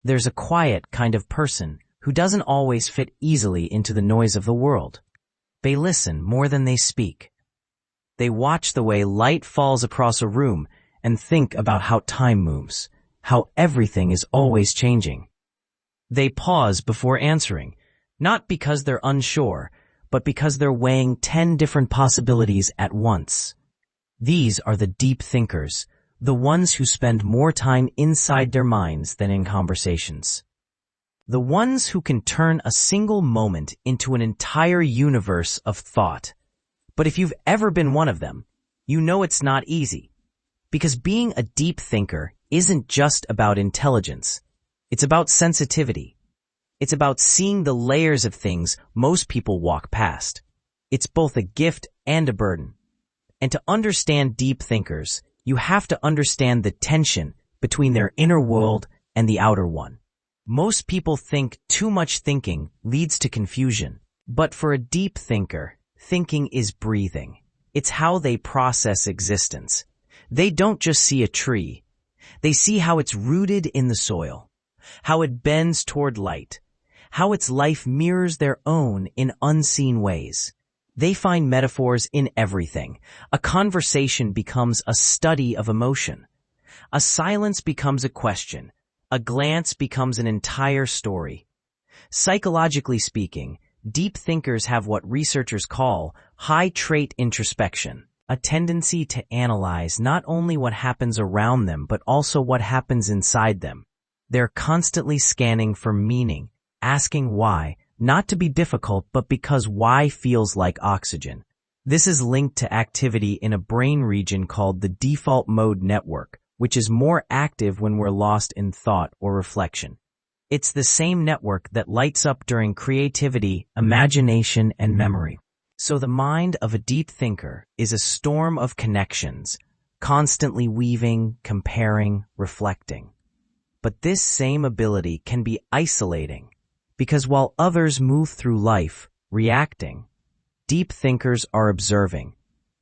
There's a quiet kind of person who doesn't always fit easily into the noise of the world. They listen more than they speak. They watch the way light falls across a room and think about how time moves, how everything is always changing. They pause before answering, not because they're unsure, but because they're weighing 10 different possibilities at once. These are the deep thinkers, the ones who spend more time inside their minds than in conversations. The ones who can turn a single moment into an entire universe of thought. But if you've ever been one of them, you know it's not easy. Because being a deep thinker isn't just about intelligence. It's about sensitivity. It's about seeing the layers of things most people walk past. It's both a gift and a burden. And to understand deep thinkers, you have to understand the tension between their inner world and the outer one. Most people think too much thinking leads to confusion. But for a deep thinker, thinking is breathing. It's how they process existence. They don't just see a tree. They see how it's rooted in the soil, how it bends toward light, how its life mirrors their own in unseen ways. They find metaphors in everything. A conversation becomes a study of emotion. A silence becomes a question. A glance becomes an entire story. Psychologically speaking, deep thinkers have what researchers call high trait introspection, a tendency to analyze not only what happens around them but also what happens inside them. They're constantly scanning for meaning, asking why, not to be difficult but because why feels like oxygen. This is linked to activity in a brain region called the default mode network, which is more active when we're lost in thought or reflection. It's the same network that lights up during creativity, imagination, and memory. So the mind of a deep thinker is a storm of connections, constantly weaving, comparing, reflecting. But this same ability can be isolating, because while others move through life, reacting, deep thinkers are observing.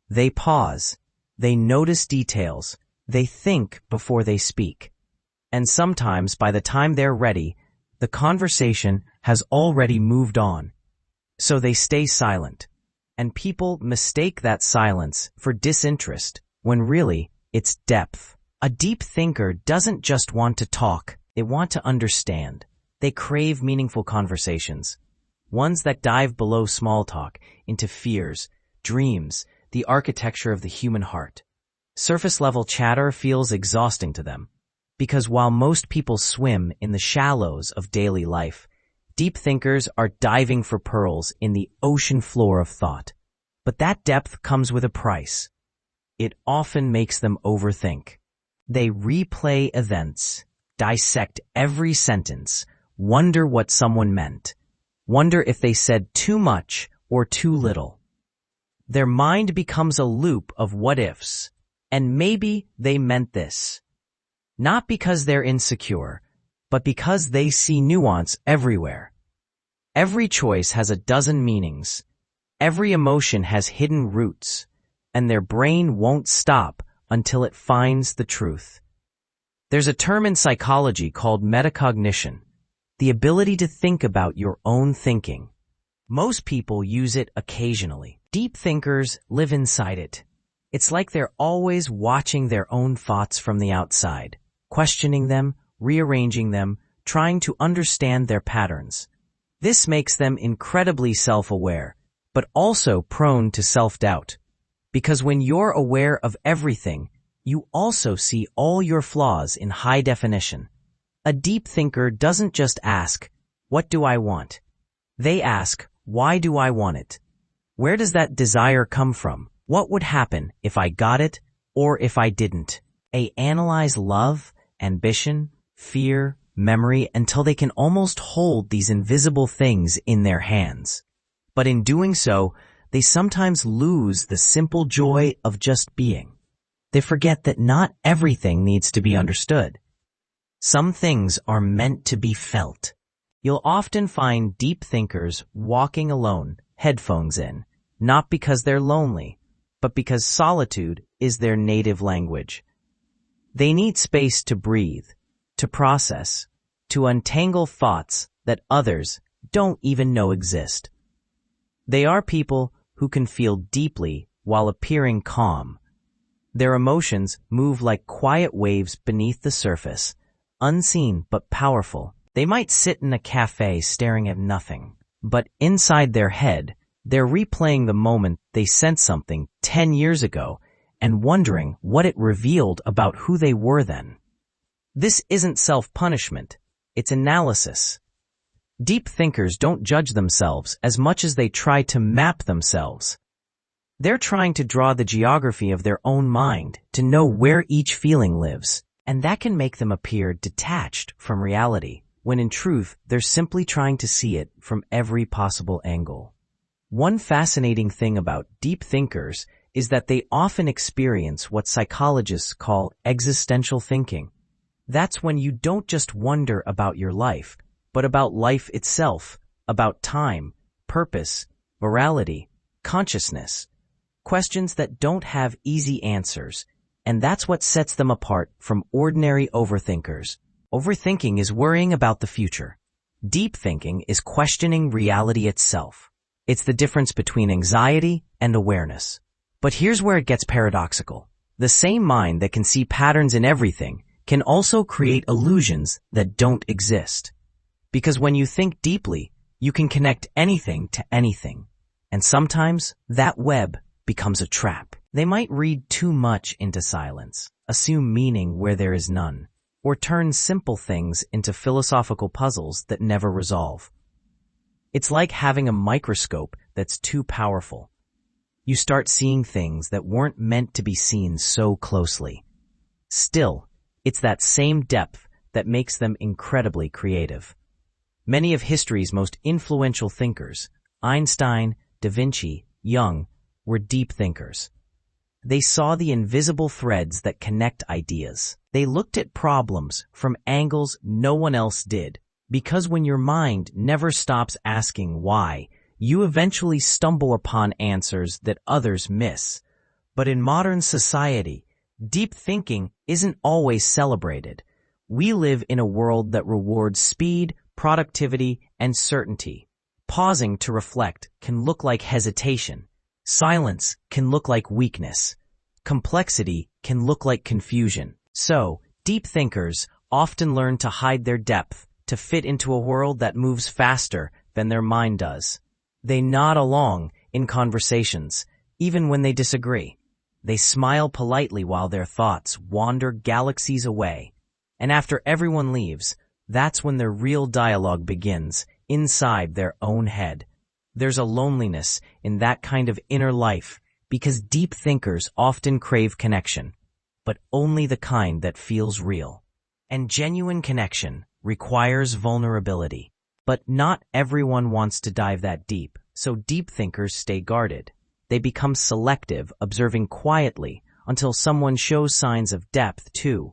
They pause, they notice details, they think before they speak. And sometimes by the time they're ready, the conversation has already moved on. So they stay silent. And people mistake that silence for disinterest, when really it's depth. A deep thinker doesn't just want to talk, they want to understand. They crave meaningful conversations, ones that dive below small talk into fears, dreams, the architecture of the human heart. Surface-level chatter feels exhausting to them, because while most people swim in the shallows of daily life, deep thinkers are diving for pearls in the ocean floor of thought. But that depth comes with a price. It often makes them overthink. They replay events, dissect every sentence, wonder what someone meant, wonder if they said too much or too little. Their mind becomes a loop of what-ifs, and maybe they meant this. Not because they're insecure, but because they see nuance everywhere. Every choice has a dozen meanings. Every emotion has hidden roots, and their brain won't stop until it finds the truth. There's a term in psychology called meta-cognition, the ability to think about your own thinking. Most people use it occasionally. Deep thinkers live inside it. It's like they're always watching their own thoughts from the outside, questioning them, rearranging them, trying to understand their patterns. This makes them incredibly self-aware, but also prone to self-doubt. Because when you're aware of everything, you also see all your flaws in high definition. A deep thinker doesn't just ask, "What do I want?" They ask, "Why do I want it? Where does that desire come from? What would happen if I got it or if I didn't?" They analyze love, ambition, fear, memory until they can almost hold these invisible things in their hands. But in doing so, they sometimes lose the simple joy of just being. They forget that not everything needs to be understood. Some things are meant to be felt. You'll often find deep thinkers walking alone, headphones in, not because they're lonely, but because solitude is their native language. They need space to breathe, to process, to untangle thoughts that others don't even know exist. They are people who can feel deeply while appearing calm. Their emotions move like quiet waves beneath the surface, unseen but powerful. They might sit in a cafe staring at nothing, but inside their head, they're replaying the moment they sent something 10 years ago and wondering what it revealed about who they were then. This isn't self-punishment, it's analysis. Deep thinkers don't judge themselves as much as they try to map themselves. They're trying to draw the geography of their own mind to know where each feeling lives, and that can make them appear detached from reality, when in truth they're simply trying to see it from every possible angle. One fascinating thing about deep thinkers is that they often experience what psychologists call existential thinking. That's when you don't just wonder about your life, but about life itself, about time, purpose, morality, consciousness. Questions that don't have easy answers, and that's what sets them apart from ordinary overthinkers. Overthinking is worrying about the future. Deep thinking is questioning reality itself. It's the difference between anxiety and awareness. But here's where it gets paradoxical. The same mind that can see patterns in everything can also create illusions that don't exist. Because when you think deeply, you can connect anything to anything. And sometimes that web becomes a trap. They might read too much into silence, assume meaning where there is none, or turn simple things into philosophical puzzles that never resolve. It's like having a microscope that's too powerful. You start seeing things that weren't meant to be seen so closely. Still, it's that same depth that makes them incredibly creative. Many of history's most influential thinkers, Einstein, Da Vinci, Jung, were deep thinkers. They saw the invisible threads that connect ideas. They looked at problems from angles no one else did. Because when your mind never stops asking why, you eventually stumble upon answers that others miss. But in modern society, deep thinking isn't always celebrated. We live in a world that rewards speed, productivity, and certainty. Pausing to reflect can look like hesitation. Silence can look like weakness. Complexity can look like confusion. So, deep thinkers often learn to hide their depth to fit into a world that moves faster than their mind does. They nod along in conversations, even when they disagree. They smile politely while their thoughts wander galaxies away. And after everyone leaves, that's when their real dialogue begins, inside their own head. There's a loneliness in that kind of inner life because deep thinkers often crave connection, but only the kind that feels real. And genuine connection requires vulnerability. But not everyone wants to dive that deep, so deep thinkers stay guarded. They become selective, observing quietly until someone shows signs of depth too.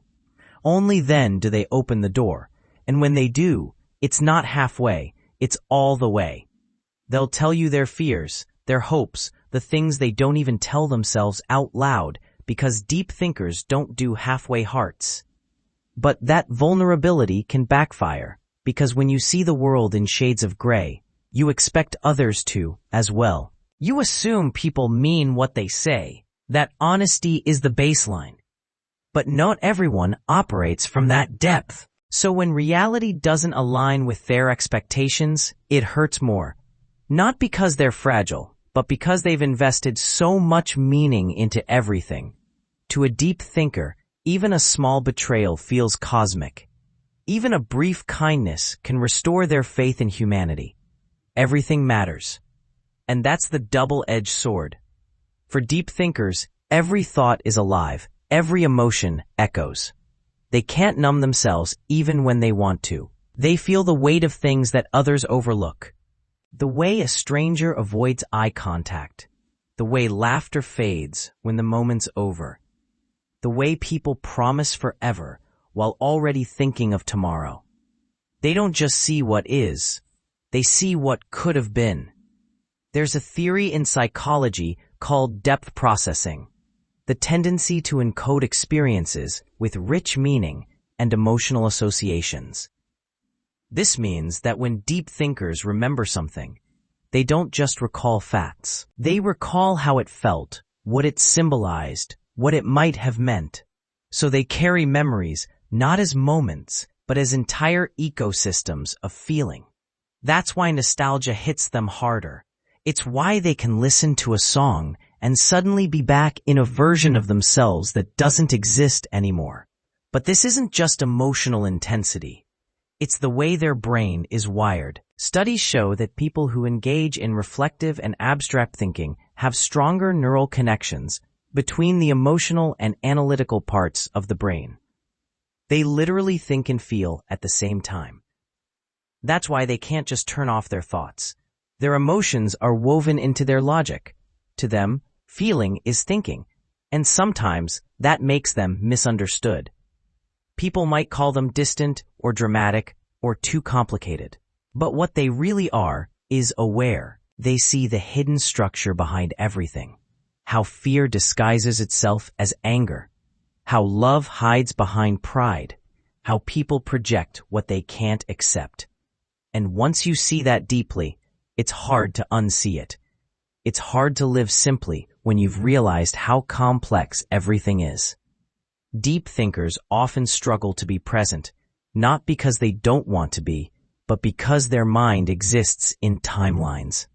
Only then do they open the door, and when they do, it's not halfway, it's all the way. They'll tell you their fears, their hopes, the things they don't even tell themselves out loud because deep thinkers don't do halfway hearts. But that vulnerability can backfire because when you see the world in shades of gray, you expect others to as well. You assume people mean what they say, that honesty is the baseline. But not everyone operates from that depth. So when reality doesn't align with their expectations, it hurts more. Not because they're fragile, but because they've invested so much meaning into everything. To a deep thinker, even a small betrayal feels cosmic. Even a brief kindness can restore their faith in humanity. Everything matters. And that's the double-edged sword. For deep thinkers, every thought is alive, every emotion echoes. They can't numb themselves even when they want to. They feel the weight of things that others overlook. The way a stranger avoids eye contact. The way laughter fades when the moment's over. The way people promise forever while already thinking of tomorrow. They don't just see what is, they see what could have been. There's a theory in psychology called depth processing, the tendency to encode experiences with rich meaning and emotional associations. This means that when deep thinkers remember something, they don't just recall facts. They recall how it felt, what it symbolized, what it might have meant. So they carry memories not as moments, but as entire ecosystems of feeling. That's why nostalgia hits them harder. It's why they can listen to a song and suddenly be back in a version of themselves that doesn't exist anymore. But this isn't just emotional intensity. It's the way their brain is wired. Studies show that people who engage in reflective and abstract thinking have stronger neural connections between the emotional and analytical parts of the brain. They literally think and feel at the same time. That's why they can't just turn off their thoughts. Their emotions are woven into their logic. To them, feeling is thinking, and sometimes that makes them misunderstood. People might call them distant or dramatic or too complicated. But what they really are is aware. They see the hidden structure behind everything. How fear disguises itself as anger. How love hides behind pride. How people project what they can't accept. And once you see that deeply, it's hard to unsee it. It's hard to live simply when you've realized how complex everything is. Deep thinkers often struggle to be present, not because they don't want to be, but because their mind exists in timelines.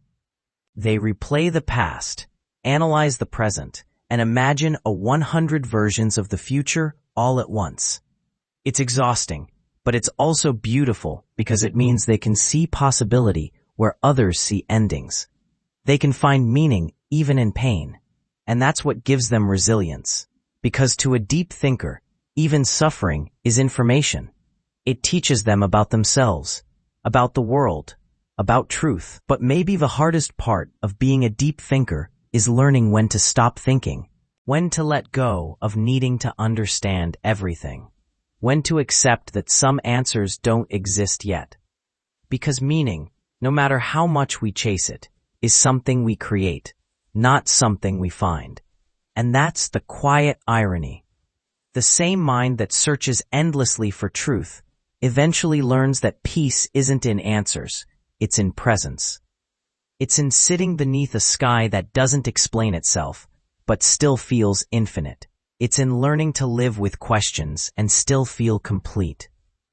They replay the past, analyze the present, and imagine 100 versions of the future all at once. It's exhausting, but it's also beautiful because it means they can see possibility where others see endings. They can find meaning even in pain, and that's what gives them resilience. Because to a deep thinker, even suffering is information. It teaches them about themselves, about the world, about truth. But maybe the hardest part of being a deep thinker is learning when to stop thinking, when to let go of needing to understand everything, when to accept that some answers don't exist yet. Because meaning, no matter how much we chase it, is something we create, not something we find. And that's the quiet irony. The same mind that searches endlessly for truth eventually learns that peace isn't in answers, it's in presence. It's in sitting beneath a sky that doesn't explain itself, but still feels infinite. It's in learning to live with questions and still feel complete.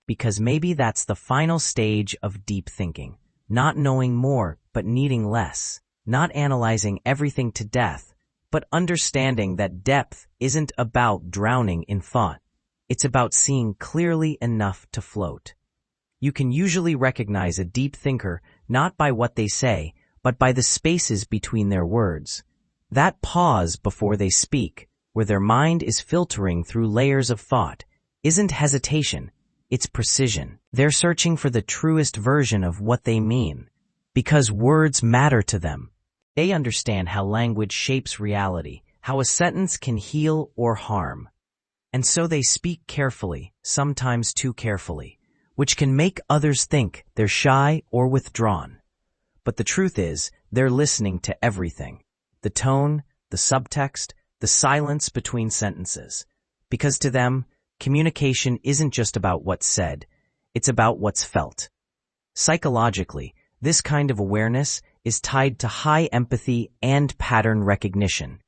Because maybe that's the final stage of deep thinking. Not knowing more, but needing less. Not analyzing everything to death, but understanding that depth isn't about drowning in thought. It's about seeing clearly enough to float. You can usually recognize a deep thinker not by what they say, but by the spaces between their words. That pause before they speak, where their mind is filtering through layers of thought, isn't hesitation, it's precision. They're searching for the truest version of what they mean, because words matter to them. They understand how language shapes reality, how a sentence can heal or harm. And so they speak carefully, sometimes too carefully, which can make others think they're shy or withdrawn. But the truth is, they're listening to everything. The tone, the subtext, the silence between sentences. Because to them, communication isn't just about what's said, it's about what's felt. Psychologically, this kind of awareness is tied to high empathy and pattern recognition.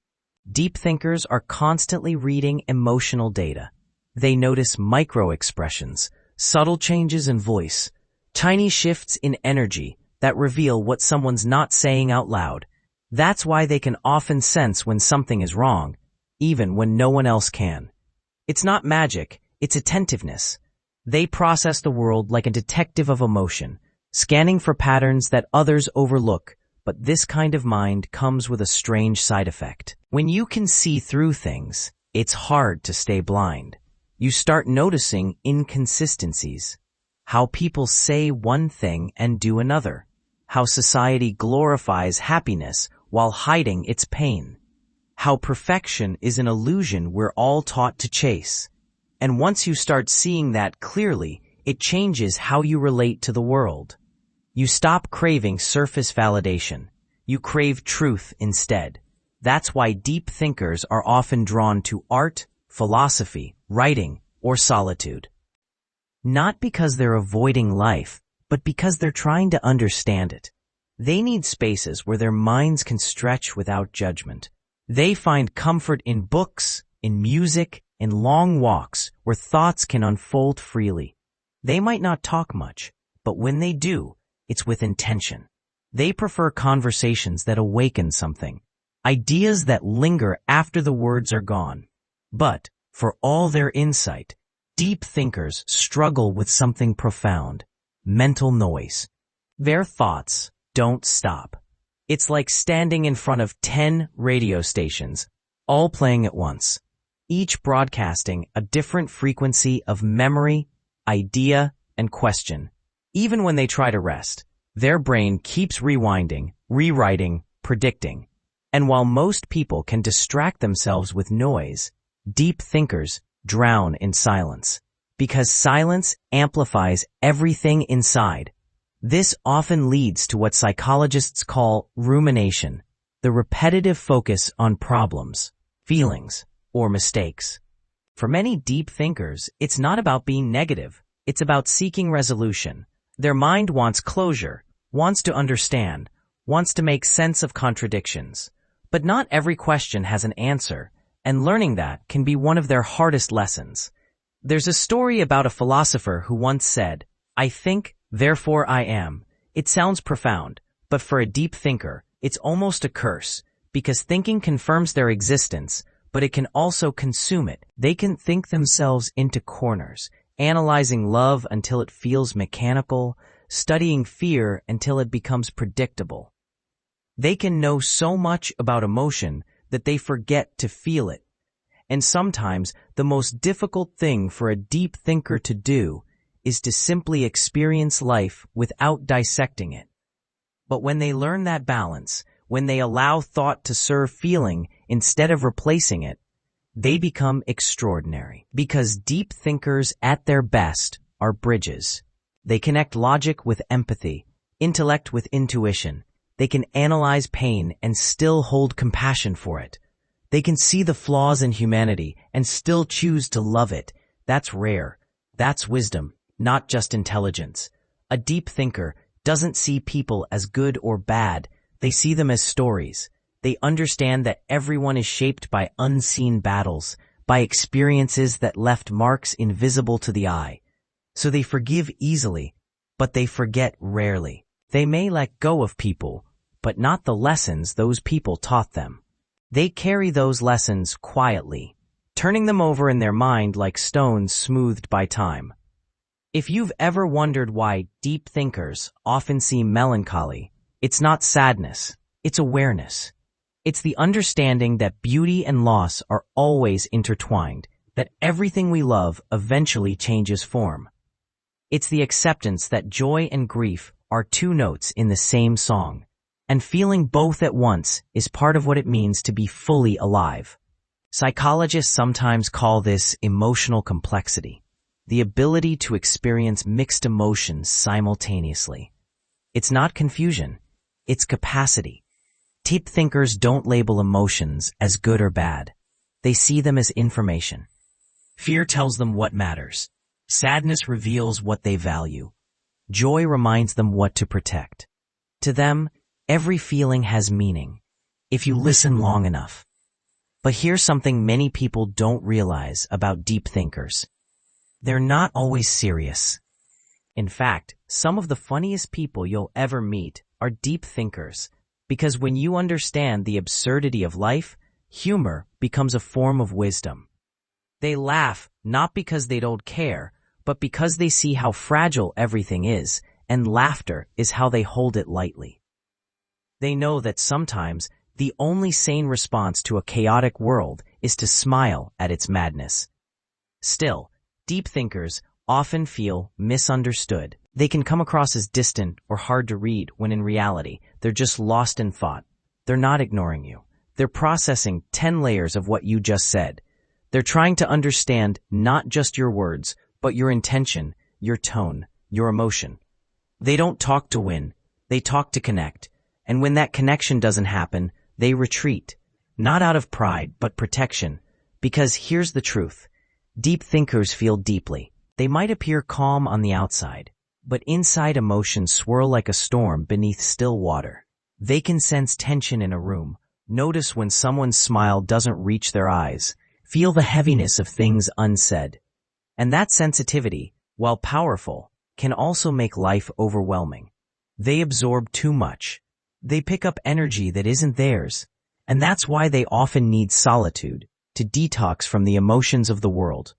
Deep thinkers are constantly reading emotional data. They notice micro-expressions, subtle changes in voice, tiny shifts in energy that reveal what someone's not saying out loud. That's why they can often sense when something is wrong, even when no one else can. It's not magic, it's attentiveness. They process the world like a detective of emotion, scanning for patterns that others overlook, but this kind of mind comes with a strange side effect. When you can see through things, it's hard to stay blind. You start noticing inconsistencies. How people say one thing and do another. How society glorifies happiness while hiding its pain. How perfection is an illusion we're all taught to chase. And once you start seeing that clearly, it changes how you relate to the world. You stop craving surface validation. You crave truth instead. That's why deep thinkers are often drawn to art, philosophy, writing, or solitude. Not because they're avoiding life, but because they're trying to understand it. They need spaces where their minds can stretch without judgment. They find comfort in books, in music, in long walks where thoughts can unfold freely. They might not talk much, but when they do, it's with intention. They prefer conversations that awaken something, ideas that linger after the words are gone. But, for all their insight, deep thinkers struggle with something profound: mental noise. Their thoughts don't stop. It's like standing in front of 10 radio stations, all playing at once, each broadcasting a different frequency of memory, idea, and question. Even when they try to rest, their brain keeps rewinding, rewriting, predicting. And while most people can distract themselves with noise, deep thinkers drown in silence. Because silence amplifies everything inside. This often leads to what psychologists call rumination, the repetitive focus on problems, feelings, or mistakes. For many deep thinkers, it's not about being negative. It's about seeking resolution. Their mind wants closure, wants to understand, wants to make sense of contradictions. But not every question has an answer, and learning that can be one of their hardest lessons. There's a story about a philosopher who once said, "I think, therefore I am." It sounds profound, but for a deep thinker, it's almost a curse, because thinking confirms their existence, but it can also consume it. They can think themselves into corners, analyzing love until it feels mechanical, studying fear until it becomes predictable. They can know so much about emotion that they forget to feel it. And sometimes the most difficult thing for a deep thinker to do is to simply experience life without dissecting it. But when they learn that balance, when they allow thought to serve feeling instead of replacing it, they become extraordinary. Because deep thinkers at their best are bridges. They connect logic with empathy, intellect with intuition. They can analyze pain and still hold compassion for it. They can see the flaws in humanity and still choose to love it. That's rare. That's wisdom, not just intelligence. A deep thinker doesn't see people as good or bad. They see them as stories. They understand that everyone is shaped by unseen battles, by experiences that left marks invisible to the eye. So they forgive easily, but they forget rarely. They may let go of people, but not the lessons those people taught them. They carry those lessons quietly, turning them over in their mind like stones smoothed by time. If you've ever wondered why deep thinkers often seem melancholy, it's not sadness, it's awareness. It's the understanding that beauty and loss are always intertwined, that everything we love eventually changes form. It's the acceptance that joy and grief are two notes in the same song. And feeling both at once is part of what it means to be fully alive. Psychologists sometimes call this emotional complexity, the ability to experience mixed emotions simultaneously. It's not confusion, it's capacity. Deep thinkers don't label emotions as good or bad. They see them as information. Fear tells them what matters. Sadness reveals what they value. Joy reminds them what to protect. To them, every feeling has meaning, if you listen long enough. But here's something many people don't realize about deep thinkers. They're not always serious. In fact, some of the funniest people you'll ever meet are deep thinkers, because when you understand the absurdity of life, humor becomes a form of wisdom. They laugh not because they don't care, but because they see how fragile everything is, and laughter is how they hold it lightly. They know that sometimes the only sane response to a chaotic world is to smile at its madness. Still, deep thinkers often feel misunderstood. They can come across as distant or hard to read when in reality, they're just lost in thought. They're not ignoring you. They're processing 10 layers of what you just said. They're trying to understand not just your words, but your intention, your tone, your emotion. They don't talk to win. They talk to connect. And when that connection doesn't happen, they retreat, not out of pride, but protection. Because here's the truth. Deep thinkers feel deeply. They might appear calm on the outside, but inside emotions swirl like a storm beneath still water. They can sense tension in a room, notice when someone's smile doesn't reach their eyes, feel the heaviness of things unsaid. And that sensitivity, while powerful, can also make life overwhelming. They absorb too much. They pick up energy that isn't theirs, and that's why they often need solitude to detox from the emotions of the world.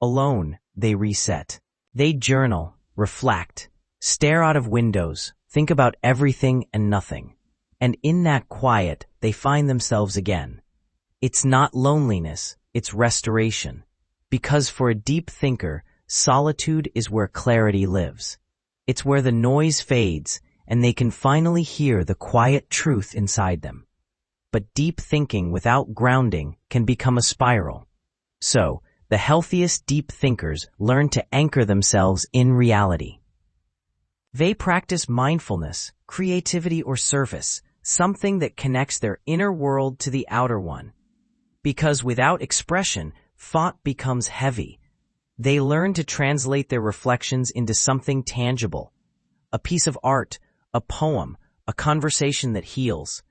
Alone, they reset. They journal, reflect, stare out of windows, think about everything and nothing. And in that quiet, they find themselves again. It's not loneliness, it's restoration. Because for a deep thinker, solitude is where clarity lives. It's where the noise fades and they can finally hear the quiet truth inside them. But deep thinking without grounding can become a spiral. So, the healthiest deep thinkers learn to anchor themselves in reality. They practice mindfulness, creativity, or service, something that connects their inner world to the outer one. Because without expression, thought becomes heavy. They learn to translate their reflections into something tangible. A piece of art, a poem, a conversation that heals.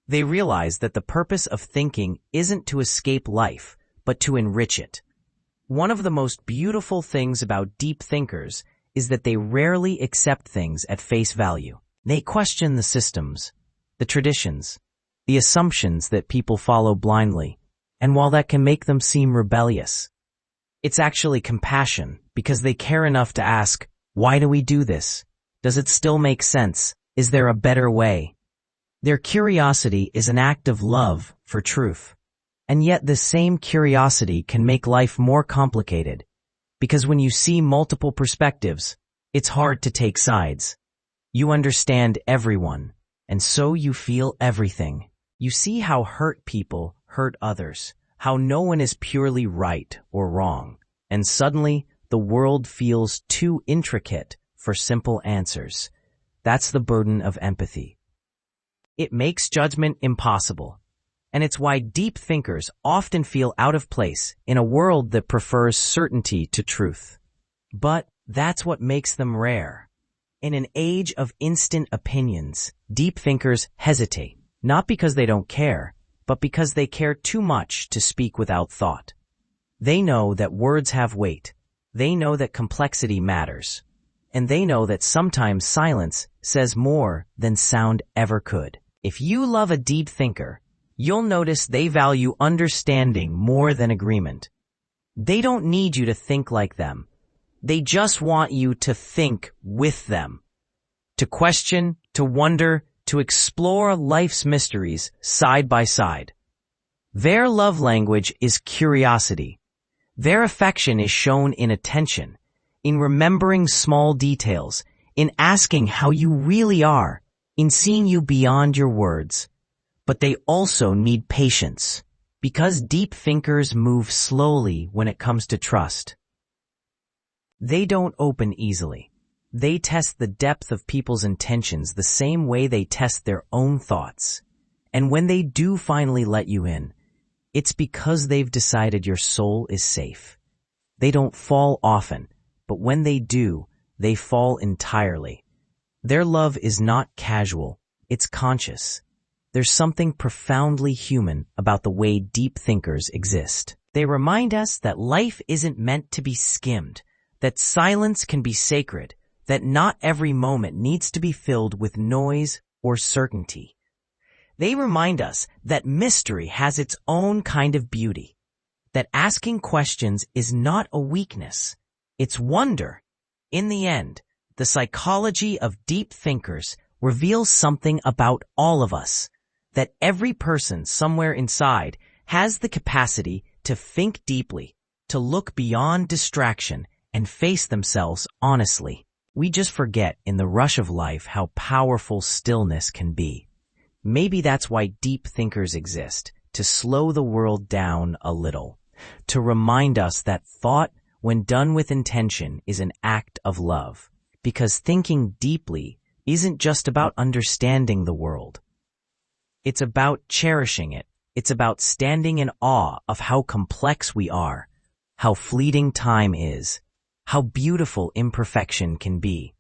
They realize that the purpose of thinking isn't to escape life, but to enrich it. One of the most beautiful things about deep thinkers is that they rarely accept things at face value. They question the systems, the traditions, the assumptions that people follow blindly, and while that can make them seem rebellious, it's actually compassion because they care enough to ask, why do we do this? Does it still make sense? Is there a better way? Their curiosity is an act of love for truth. And yet this same curiosity can make life more complicated, because when you see multiple perspectives, it's hard to take sides. You understand everyone, and so you feel everything. You see how hurt people hurt others, how no one is purely right or wrong, and suddenly the world feels too intricate for simple answers. That's the burden of empathy. It makes judgment impossible. And it's why deep thinkers often feel out of place in a world that prefers certainty to truth. But that's what makes them rare. In an age of instant opinions, deep thinkers hesitate, not because they don't care, but because they care too much to speak without thought. They know that words have weight. They know that complexity matters. And they know that sometimes silence says more than sound ever could. If you love a deep thinker, you'll notice they value understanding more than agreement. They don't need you to think like them. They just want you to think with them. To question, to wonder, to explore life's mysteries side by side. Their love language is curiosity. Their affection is shown in attention, in remembering small details, in asking how you really are, in seeing you beyond your words. But they also need patience, because deep thinkers move slowly when it comes to trust. They don't open easily. They test the depth of people's intentions the same way they test their own thoughts. And when they do finally let you in, it's because they've decided your soul is safe. They don't fall often, but when they do, they fall entirely. Their love is not casual, it's conscious. There's something profoundly human about the way deep thinkers exist. They remind us that life isn't meant to be skimmed, that silence can be sacred, that not every moment needs to be filled with noise or certainty. They remind us that mystery has its own kind of beauty, that asking questions is not a weakness, it's wonder. In the end, the psychology of deep thinkers reveals something about all of us, that every person somewhere inside has the capacity to think deeply, to look beyond distraction and face themselves honestly. We just forget in the rush of life how powerful stillness can be. Maybe that's why deep thinkers exist, to slow the world down a little, to remind us that thought, when done with intention, is an act of love. Because thinking deeply isn't just about understanding the world. It's about cherishing it. It's about standing in awe of how complex we are, how fleeting time is, how beautiful imperfection can be.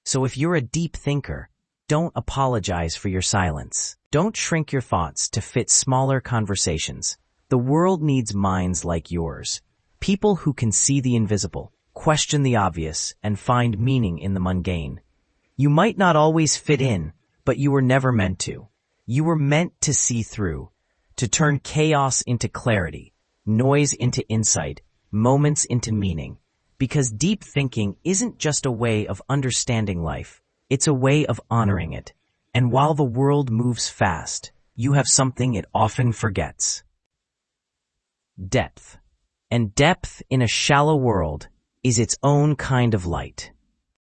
So if you're a deep thinker, don't apologize for your silence. Don't shrink your thoughts to fit smaller conversations. The world needs minds like yours. People who can see the invisible, question the obvious, and find meaning in the mundane. You might not always fit in, but you were never meant to. You were meant to see through, to turn chaos into clarity, noise into insight, moments into meaning. Because deep thinking isn't just a way of understanding life, it's a way of honoring it. And while the world moves fast, you have something it often forgets. Depth. And depth in a shallow world is its own kind of light.